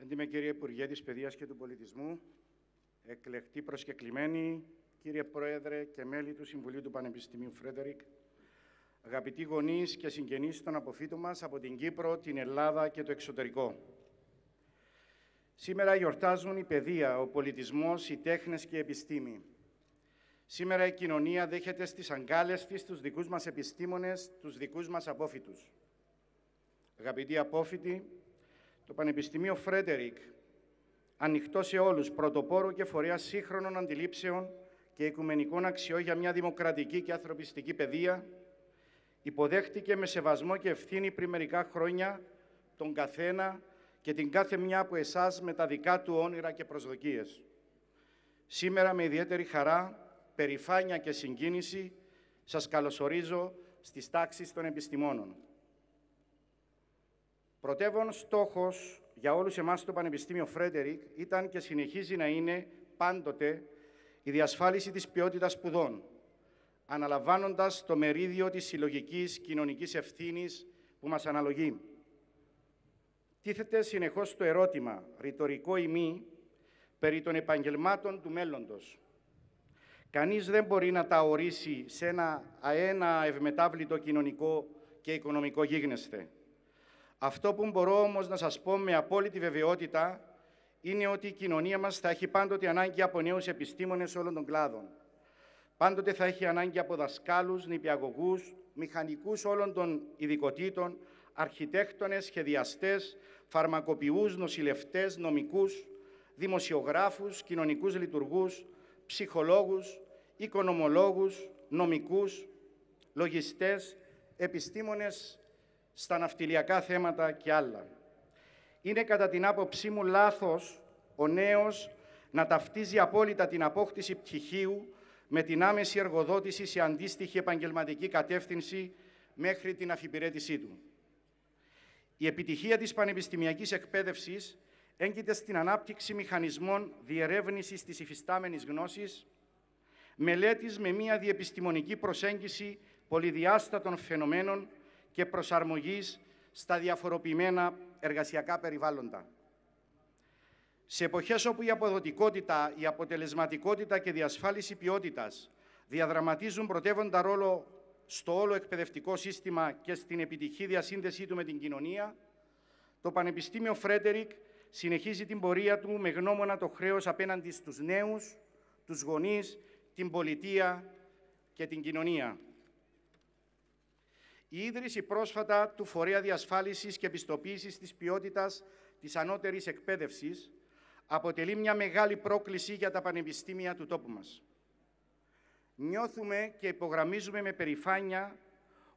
Έντιμε κύριε Υπουργέ της Παιδείας και του Πολιτισμού, εκλεκτοί προσκεκλημένοι, κύριε Πρόεδρε και μέλη του Συμβουλίου του Πανεπιστημίου Φρέντερικ, αγαπητοί γονείς και συγγενείς των αποφύτων μας από την Κύπρο, την Ελλάδα και το εξωτερικό. Σήμερα γιορτάζουν η παιδεία, ο πολιτισμός, οι τέχνες και η επιστήμη. Σήμερα η κοινωνία δέχεται στις αγκάλες της τους δικούς μας επιστήμονες, τους δικούς μας απόφοιτους. Αγαπητοί απόφοιτοι, το Πανεπιστημίο Φρέντερικ, ανοιχτό σε όλους, πρωτοπόρο και φορέα σύγχρονων αντιλήψεων και οικουμενικών αξιών για μια δημοκρατική και ανθρωπιστική παιδεία, υποδέχτηκε με σεβασμό και ευθύνη πριν μερικά χρόνια τον καθένα και την κάθε μια από εσάς με τα δικά του όνειρα και προσδοκίες. Σήμερα με ιδιαίτερη χαρά, περηφάνεια και συγκίνηση σας καλωσορίζω στις τάξεις των επιστημόνων. Πρωτεύων στόχος για όλους εμάς στο Πανεπιστήμιο Φρέντερικ ήταν και συνεχίζει να είναι πάντοτε η διασφάλιση της ποιότητας σπουδών, αναλαμβάνοντας το μερίδιο της συλλογικής κοινωνικής ευθύνης που μας αναλογεί. Τίθεται συνεχώς το ερώτημα, ρητορικό ή μη, περί των επαγγελμάτων του μέλλοντος. Κανείς δεν μπορεί να τα ορίσει σε ένα ευμετάβλητο κοινωνικό και οικονομικό γίγνεσθε. Αυτό που μπορώ όμως να σας πω με απόλυτη βεβαιότητα είναι ότι η κοινωνία μας θα έχει πάντοτε ανάγκη από νέους επιστήμονες όλων των κλάδων. Πάντοτε θα έχει ανάγκη από δασκάλους, νηπιαγωγούς, μηχανικούς όλων των ειδικοτήτων, αρχιτέκτονες, σχεδιαστές, φαρμακοποιούς, νοσηλευτές, νομικούς, δημοσιογράφους, κοινωνικούς λειτουργούς, ψυχολόγους, οικονομολόγους, νομικούς, λογιστές, επιστήμονες στα ναυτιλιακά θέματα και άλλα. Είναι κατά την άποψή μου λάθος ο νέος να ταυτίζει απόλυτα την απόκτηση πτυχίου με την άμεση εργοδότηση σε αντίστοιχη επαγγελματική κατεύθυνση μέχρι την αφιπηρέτησή του. Η επιτυχία της πανεπιστημιακής εκπαίδευσης έγκυται στην ανάπτυξη μηχανισμών διερεύνησης της υφιστάμενης γνώσης, μελέτης με μία διεπιστημονική προσέγγιση πολυδιάστατων φαινομένων και προσαρμογής στα διαφοροποιημένα εργασιακά περιβάλλοντα. Σε εποχές όπου η αποδοτικότητα, η αποτελεσματικότητα και η διασφάλιση ποιότητας διαδραματίζουν πρωτεύοντα ρόλο στο όλο εκπαιδευτικό σύστημα και στην επιτυχή διασύνδεσή του με την κοινωνία, το Πανεπιστήμιο Φρέντερικ συνεχίζει την πορεία του με γνώμονα το χρέος απέναντι στους νέους, τους γονείς, την πολιτεία και την κοινωνία. Η ίδρυση πρόσφατα του Φορέα Διασφάλισης και Επιστοποίησης της Ποιότητας της Ανώτερης Εκπαίδευσης αποτελεί μια μεγάλη πρόκληση για τα πανεπιστήμια του τόπου μας. Νιώθουμε και υπογραμμίζουμε με περηφάνεια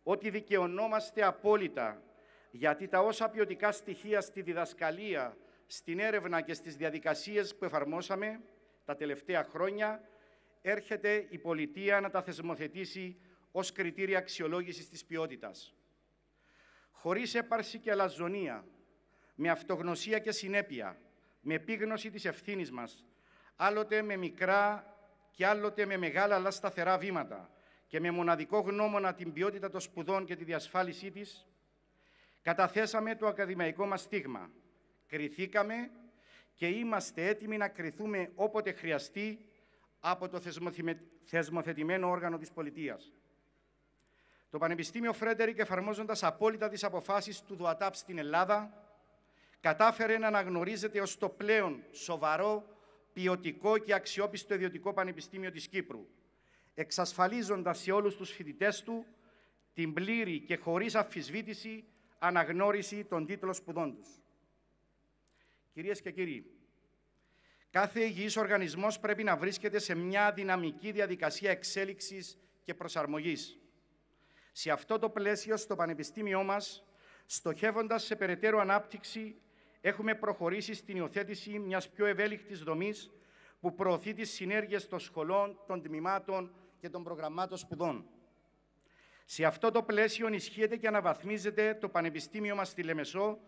ότι δικαιωνόμαστε απόλυτα, γιατί τα όσα ποιοτικά στοιχεία στη διδασκαλία, στην έρευνα και στις διαδικασίες που εφαρμόσαμε τα τελευταία χρόνια, έρχεται η πολιτεία να τα θεσμοθετήσει ως κριτήρια αξιολόγησης της ποιότητας. Χωρίς έπαρση και αλαζονία, με αυτογνωσία και συνέπεια, με επίγνωση της ευθύνης μας, άλλοτε με μικρά και άλλοτε με μεγάλα αλλά σταθερά βήματα και με μοναδικό γνώμονα την ποιότητα των σπουδών και τη διασφάλισή της, καταθέσαμε το ακαδημαϊκό μας στίγμα. Κριθήκαμε και είμαστε έτοιμοι να κριθούμε όποτε χρειαστεί από το θεσμοθετημένο όργανο της πολιτείας. Το Πανεπιστήμιο Φρέντερικ, εφαρμόζοντας απόλυτα τις αποφάσεις του ΔΟΑΤΑΠ στην Ελλάδα, κατάφερε να αναγνωρίζεται ως το πλέον σοβαρό, ποιοτικό και αξιόπιστο ιδιωτικό πανεπιστήμιο της Κύπρου, εξασφαλίζοντας σε όλους τους φοιτητές του την πλήρη και χωρίς αμφισβήτηση αναγνώριση των τίτλων σπουδών τους. Κυρίες και κύριοι, κάθε υγιής οργανισμός πρέπει να βρίσκεται σε μια δυναμική διαδικασία εξέλιξης και προσαρμογής. Σε αυτό το πλαίσιο, στο Πανεπιστήμιό μας, στοχεύοντας σε περαιτέρω ανάπτυξη, έχουμε προχωρήσει στην υιοθέτηση μιας πιο ευέλικτης δομής που προωθεί τις συνέργειες των σχολών, των τμήματων και των προγραμμάτων σπουδών. Σε αυτό το πλαίσιο ενισχύεται και αναβαθμίζεται το Πανεπιστήμιο μας στη Λεμεσό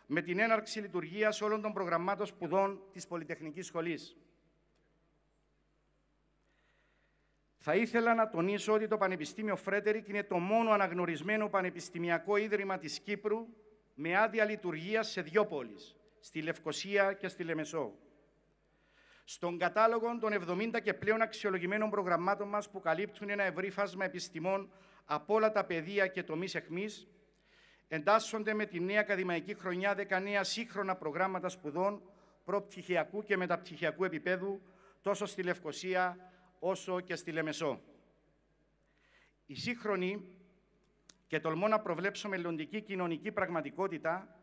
με την έναρξη λειτουργίας όλων των προγραμμάτων σπουδών της Πολυτεχνικής Σχολής. Θα ήθελα να τονίσω ότι το Πανεπιστήμιο Φρέντερικ είναι το μόνο αναγνωρισμένο πανεπιστημιακό ίδρυμα της Κύπρου με άδεια λειτουργίας σε 2 πόλεις, στη Λευκοσία και στη Λεμεσό. Στον κατάλογο των 70 και πλέον αξιολογημένων προγραμμάτων μας που καλύπτουν ένα ευρύ φάσμα επιστημών από όλα τα πεδία και τομείς εχμής, εντάσσονται με τη νέα ακαδημαϊκή χρονιά 10 νέα σύγχρονα προγράμματα σπουδών προπτυχιακού και μεταπτυχιακού επίπεδου, τόσο στη Λευκοσία όσο και στη Λεμεσό. Η σύγχρονη και τολμώ να προβλέψω μελλοντική κοινωνική πραγματικότητα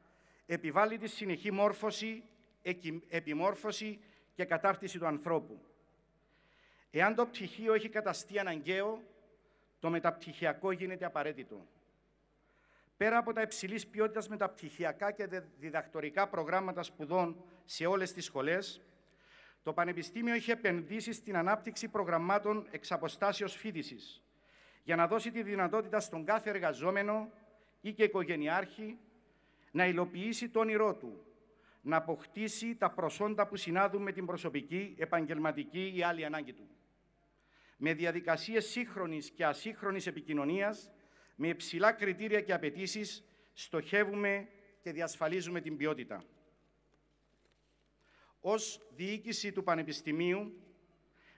επιβάλλει τη συνεχή μόρφωση, επιμόρφωση και κατάρτιση του ανθρώπου. Εάν το πτυχίο έχει καταστεί αναγκαίο, το μεταπτυχιακό γίνεται απαραίτητο. Πέρα από τα υψηλής ποιότητας μεταπτυχιακά και διδακτορικά προγράμματα σπουδών σε όλες τις σχολές, το Πανεπιστήμιο έχει επενδύσει στην ανάπτυξη προγραμμάτων εξ αποστάσεως φοιτησης, για να δώσει τη δυνατότητα στον κάθε εργαζόμενο ή και οικογενειάρχη να υλοποιήσει το όνειρό του, να αποκτήσει τα προσόντα που συνάδουν με την προσωπική, επαγγελματική ή άλλη ανάγκη του. Με διαδικασίες σύγχρονης και ασύγχρονης επικοινωνίας, με υψηλά κριτήρια και απαιτήσεις, στοχεύουμε και διασφαλίζουμε την ποιότητα. Ως διοίκηση του Πανεπιστημίου,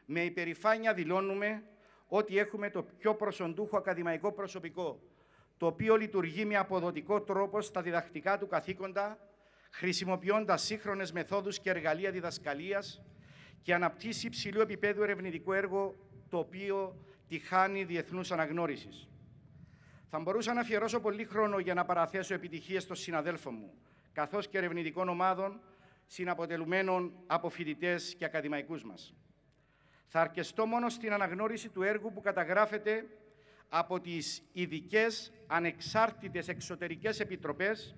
με υπερηφάνεια δηλώνουμε ότι έχουμε το πιο προσοντούχο ακαδημαϊκό προσωπικό, το οποίο λειτουργεί με αποδοτικό τρόπο στα διδακτικά του καθήκοντα, χρησιμοποιώντας σύγχρονες μεθόδους και εργαλεία διδασκαλίας και αναπτύσσει υψηλού επίπεδου ερευνητικό έργο, το οποίο τυχάνει διεθνούς αναγνώρισης. Θα μπορούσα να αφιερώσω πολύ χρόνο για να παραθέσω επιτυχίες των συναδέλφων μου, καθώς και ερευνητικών ομάδων συναποτελουμένων από φοιτητές και ακαδημαϊκούς μας. Θα αρκεστώ μόνο στην αναγνώριση του έργου που καταγράφεται από τις ειδικές ανεξάρτητες εξωτερικές επιτροπές,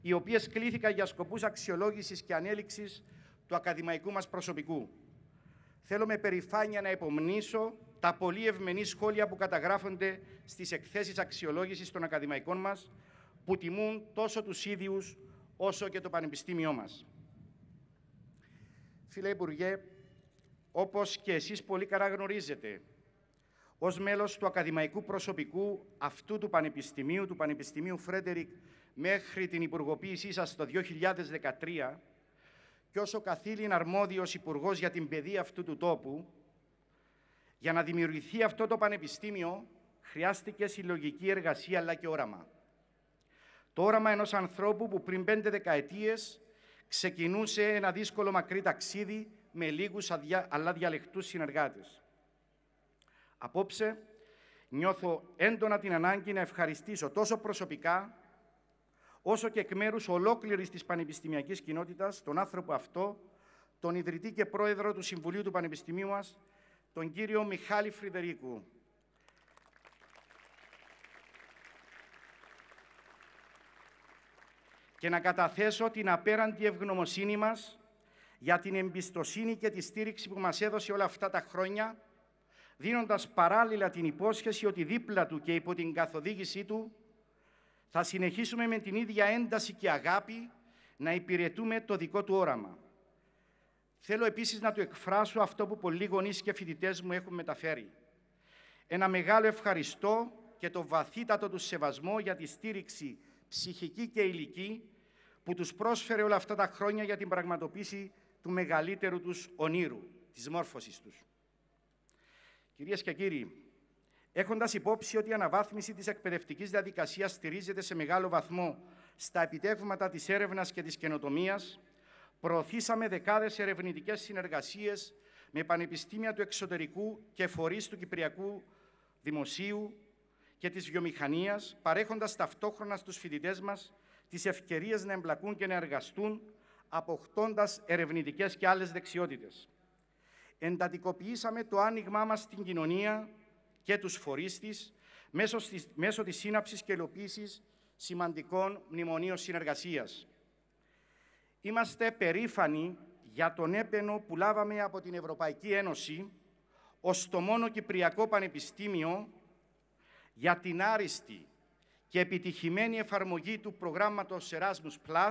οι οποίες κλήθηκαν για σκοπούς αξιολόγησης και ανέλυξης του ακαδημαϊκού μας προσωπικού. Θέλω με περηφάνεια να υπομνήσω τα πολύ ευμενή σχόλια που καταγράφονται στις εκθέσεις αξιολόγησης των ακαδημαϊκών μας, που τιμούν τόσο τους ίδιους όσο και το Πανεπιστήμιό μας. Φίλε Υπουργέ, όπως και εσείς πολύ καλά γνωρίζετε, ως μέλος του ακαδημαϊκού προσωπικού αυτού του Πανεπιστημίου Φρέντερικ, μέχρι την υπουργοποίησή σας το 2013, και όσο καθήλυν αρμόδιος υπουργός για την παιδεία αυτού του τόπου, για να δημιουργηθεί αυτό το πανεπιστήμιο χρειάστηκε συλλογική εργασία αλλά και όραμα. Το όραμα ενός ανθρώπου που πριν 5 δεκαετίες ξεκινούσε ένα δύσκολο μακρύ ταξίδι με λίγους αλλά διαλεκτούς συνεργάτες. Απόψε νιώθω έντονα την ανάγκη να ευχαριστήσω τόσο προσωπικά όσο και εκ μέρους ολόκληρης της πανεπιστημιακής κοινότητας τον άνθρωπο αυτό, τον ιδρυτή και πρόεδρο του Συμβουλίου του Πανεπιστημίου μας, τον κύριο Μιχάλη Φρυδερίκου. Και να καταθέσω την απέραντη ευγνωμοσύνη μας για την εμπιστοσύνη και τη στήριξη που μας έδωσε όλα αυτά τα χρόνια, δίνοντας παράλληλα την υπόσχεση ότι δίπλα του και υπό την καθοδήγησή του θα συνεχίσουμε με την ίδια ένταση και αγάπη να υπηρετούμε το δικό του όραμα. Θέλω επίσης να του εκφράσω αυτό που πολλοί γονείς και φοιτητές μου έχουν μεταφέρει. Ένα μεγάλο ευχαριστώ και το βαθύτατο του σεβασμό για τη στήριξη ψυχική και υλική που τους πρόσφερε όλα αυτά τα χρόνια για την πραγματοποίηση του μεγαλύτερου τους ονείρου, της μόρφωσης τους. Κυρίες και κύριοι, έχοντας υπόψη ότι η αναβάθμιση της εκπαιδευτικής διαδικασίας στηρίζεται σε μεγάλο βαθμό στα επιτεύγματα της έρευνας και της καινοτομίας, προωθήσαμε δεκάδες ερευνητικές συνεργασίες με πανεπιστήμια του εξωτερικού και φορείς του Κυπριακού Δημοσίου και της βιομηχανίας, παρέχοντας ταυτόχρονα στους φοιτητές μας τις ευκαιρίες να εμπλακούν και να εργαστούν, αποκτώντας ερευνητικές και άλλες δεξιότητες. Εντατικοποιήσαμε το άνοιγμά μας στην κοινωνία και τους φορείς της, μέσω της σύναψης και υλοποίησης σημαντικών μνημονίων συνεργασίας. Είμαστε περήφανοι για τον έπαινο που λάβαμε από την Ευρωπαϊκή Ένωση ως το μόνο Κυπριακό Πανεπιστήμιο για την άριστη και επιτυχημένη εφαρμογή του προγράμματος Erasmus+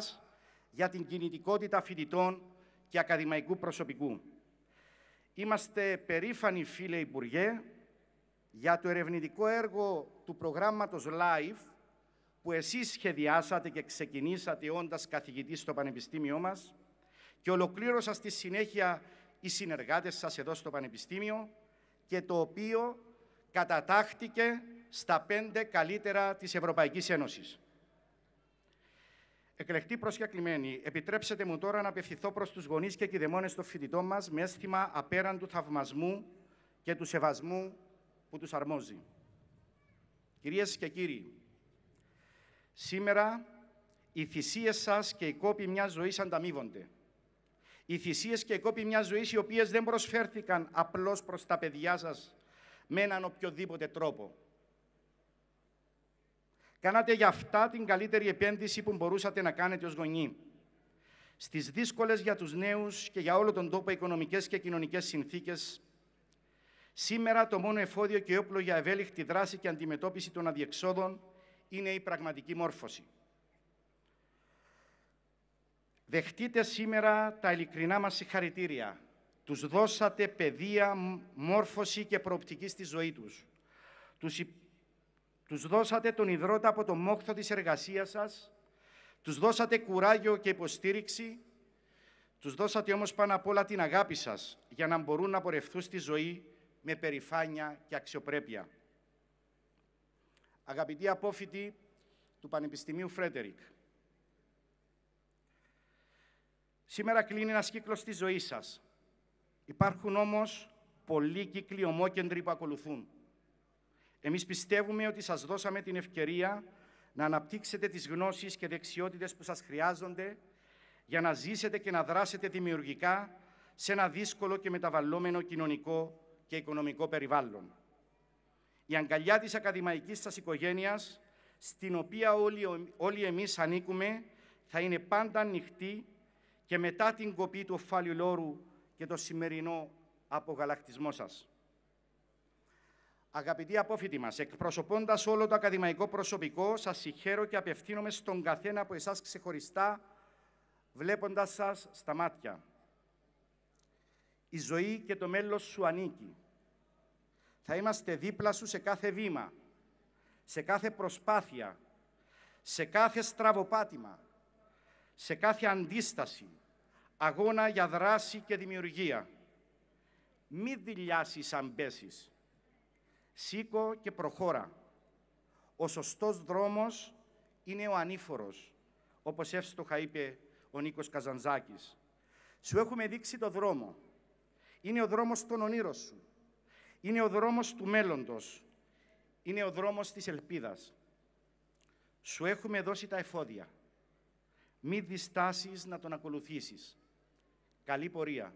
για την κινητικότητα φοιτητών και ακαδημαϊκού προσωπικού. Είμαστε περήφανοι, φίλε Υπουργέ, για το ερευνητικό έργο του προγράμματος LIFE, που εσείς σχεδιάσατε και ξεκινήσατε όντας καθηγητής στο Πανεπιστήμιό μας και ολοκλήρωσαν στη συνέχεια οι συνεργάτες σας εδώ στο Πανεπιστήμιο και το οποίο κατατάχθηκε στα 5 καλύτερα της Ευρωπαϊκής Ένωσης. Εκλεκτοί προσκεκλημένοι, επιτρέψτε μου τώρα να απευθυνθώ προς τους γονείς και κηδεμόνες των φοιτητών μας με αίσθημα απέραντου θαυμασμού και του σεβασμού που τους αρμόζει. Κυρίες και κύριοι, σήμερα οι θυσίες σας και οι κόποι μιας ζωής ανταμείβονται. Οι θυσίες και οι κόποι μιας ζωής οι οποίες δεν προσφέρθηκαν απλώς προς τα παιδιά σας με έναν οποιοδήποτε τρόπο. Κάνατε για αυτά την καλύτερη επένδυση που μπορούσατε να κάνετε ως γονεί. Στις δύσκολες για τους νέους και για όλο τον τόπο οικονομικές και κοινωνικές συνθήκες, σήμερα το μόνο εφόδιο και όπλο για ευέλικτη δράση και αντιμετώπιση των αδιεξόδων είναι η πραγματική μόρφωση. Δεχτείτε σήμερα τα ειλικρινά μας συγχαρητήρια. Τους δώσατε παιδεία, μόρφωση και προοπτική στη ζωή τους. Τους δώσατε τον ιδρώτα από το μόχθο της εργασίας σας. Τους δώσατε κουράγιο και υποστήριξη. Τους δώσατε όμως πάνω απ' όλα την αγάπη σας για να μπορούν να πορευθούν στη ζωή με περηφάνεια και αξιοπρέπεια. Αγαπητοί απόφοιτοι του Πανεπιστημίου Φρέντερικ, σήμερα κλείνει ένας κύκλος στη ζωή σας. Υπάρχουν όμως πολλοί κύκλοι ομόκεντροι που ακολουθούν. Εμείς πιστεύουμε ότι σας δώσαμε την ευκαιρία να αναπτύξετε τις γνώσεις και δεξιότητες που σας χρειάζονται για να ζήσετε και να δράσετε δημιουργικά σε ένα δύσκολο και μεταβαλλόμενο κοινωνικό και οικονομικό περιβάλλον. Η αγκαλιά της ακαδημαϊκής σας οικογένειας, στην οποία όλοι εμείς ανήκουμε, θα είναι πάντα ανοιχτή και μετά την κοπή του οφφάλιου λόρου και το σημερινό απογαλακτισμό σας. Αγαπητοί απόφοιτοι μας, εκπροσωπώντας όλο το ακαδημαϊκό προσωπικό, σας συγχαίρω και απευθύνομαι στον καθένα από εσάς ξεχωριστά, βλέποντας σας στα μάτια. Η ζωή και το μέλλον σου ανήκει. Θα είμαστε δίπλα σου σε κάθε βήμα, σε κάθε προσπάθεια, σε κάθε στραβοπάτημα, σε κάθε αντίσταση, αγώνα για δράση και δημιουργία. Μη δειλιάσεις αν πέσεις. Σήκω και προχώρα. Ο σωστός δρόμος είναι ο ανήφορος, όπως εύστοχα είπε ο Νίκος Καζαντζάκης. Σου έχουμε δείξει το δρόμο. Είναι ο δρόμος των ονείρων σου. Είναι ο δρόμος του μέλλοντος. Είναι ο δρόμος της ελπίδας. Σου έχουμε δώσει τα εφόδια. Μη διστάσεις να τον ακολουθήσεις. Καλή πορεία.